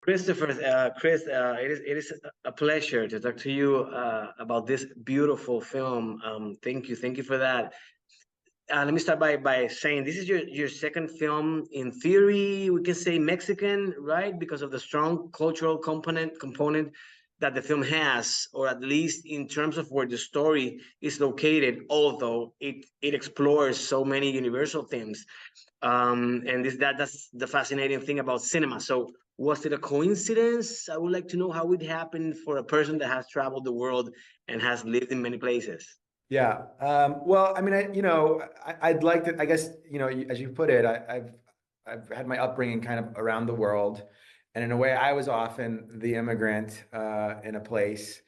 Christopher, Chris, it is a pleasure to talk to you about this beautiful film. Thank you for that. Let me start by saying this is your second film. In theory, we can say Mexican, right? Because of the strong cultural component that the film has, or at least in terms of where the story is located. Although it explores so many universal themes, and that's the fascinating thing about cinema. So, was it a coincidence? I would like to know how it happened for a person that has traveled the world and has lived in many places. Yeah. Well, I mean, I'd like to, I guess, as you put it, I've had my upbringing kind of around the world. And in a way, I was often the immigrant in a place.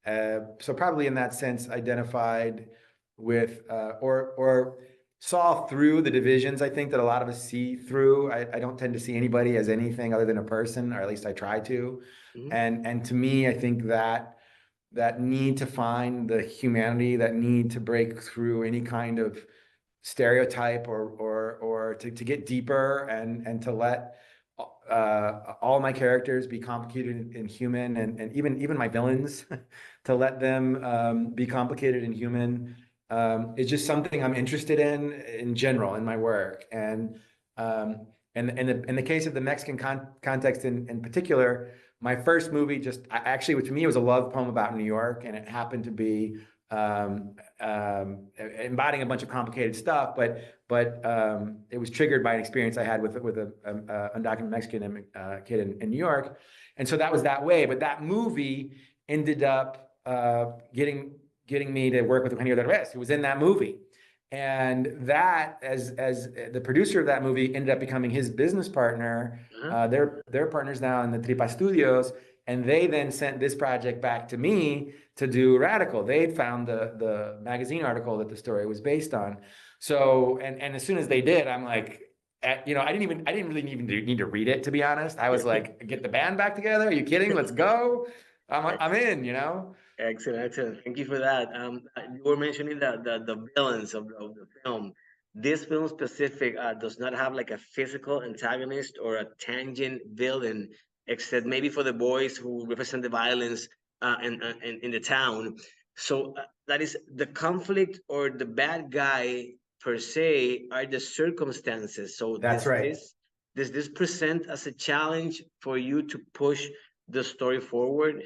So probably in that sense, identified with or saw through the divisions, I think, that a lot of us see through. I don't tend to see anybody as anything other than a person, or at least I try to. Mhm. And to me, I think that need to find the humanity, that need to break through any kind of stereotype or to get deeper and to let all my characters be complicated and human, and even my villains to let them be complicated and human is just something I'm interested in general in my work. And in the case of the Mexican context in particular, my first movie actually, to me, it was a love poem about New York, and it happened to be embodying a bunch of complicated stuff, but it was triggered by an experience I had with a undocumented Mexican kid in New York, and so that was that way. But that movie ended up getting me to work with Eugenio Derbez, who was in that movie. And that, as the producer of that movie, ended up becoming his business partner. They're partners now in the Tripa Studios, and they then sent this project back to me to do Radical. They'd found the magazine article that the story was based on. So, and as soon as they did, I'm like, I didn't really even need to read it, to be honest. I was like, get the band back together. Are you kidding? Let's go. I'm in. Excellent. Thank you for that. You were mentioning the villains of the film. This film specific does not have like a physical antagonist or a tangent villain, except maybe for the boys who represent the violence in the town. So that is the conflict, or the bad guy per se are the circumstances. So That's right. does this present as a challenge for you to push the story forward?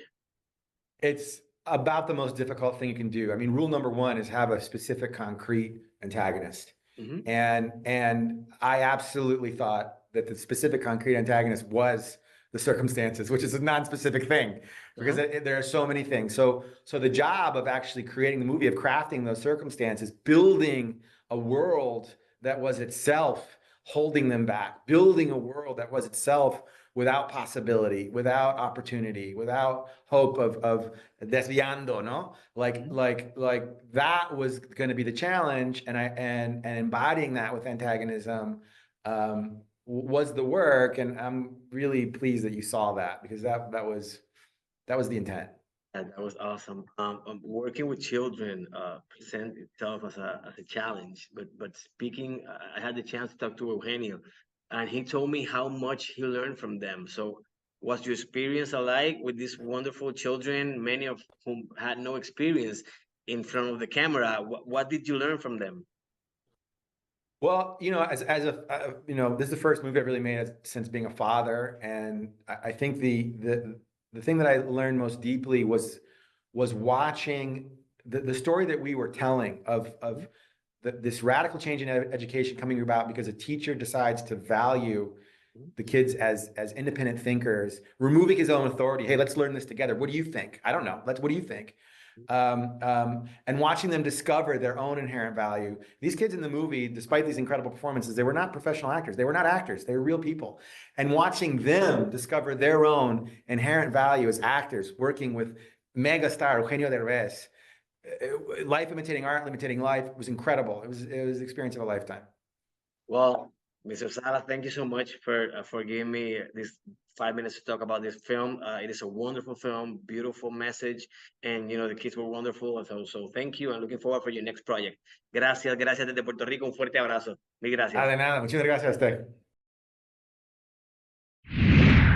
It's about the most difficult thing you can do. I mean, rule number one is have a specific, concrete antagonist. Mhm. And I absolutely thought that the specific, concrete antagonist was the circumstances, which is a non-specific thing, because there are so many things. So the job of actually creating the movie, of crafting those circumstances, building a world that was itself holding them back, building a world that was itself without possibility, without opportunity, without hope of desviando, no? Like that was going to be the challenge, and embodying that with antagonism was the work, and I'm really pleased that you saw that, because that was the intent. That was awesome. Working with children present itself as a challenge, but speaking, I had the chance to talk to Eugenio, and he told me how much he learned from them. So, was your experience alike with these wonderful children, many of whom had no experience in front of the camera? What did you learn from them? Well, this is the first movie I've really made since being a father, and I think the thing that I learned most deeply was watching the story that we were telling of this radical change in education coming about because a teacher decides to value the kids as independent thinkers, removing his own authority. Hey, let's learn this together. What do you think? I don't know. What do you think? And watching them discover their own inherent value. These kids in the movie, despite these incredible performances, they were not professional actors. They were not actors. They were real people. And watching them discover their own inherent value as actors, working with mega star Eugenio Derbez, life imitating art, imitating life, was incredible. It was the experience of a lifetime. Well, Mr. Zalla, thank you so much for giving me this 5 minutes to talk about this film. It is a wonderful film, beautiful message, and the kids were wonderful. So thank you, and looking forward for your next project. Gracias desde Puerto Rico, un fuerte abrazo. Mil gracias. De nada, muchas gracias a usted.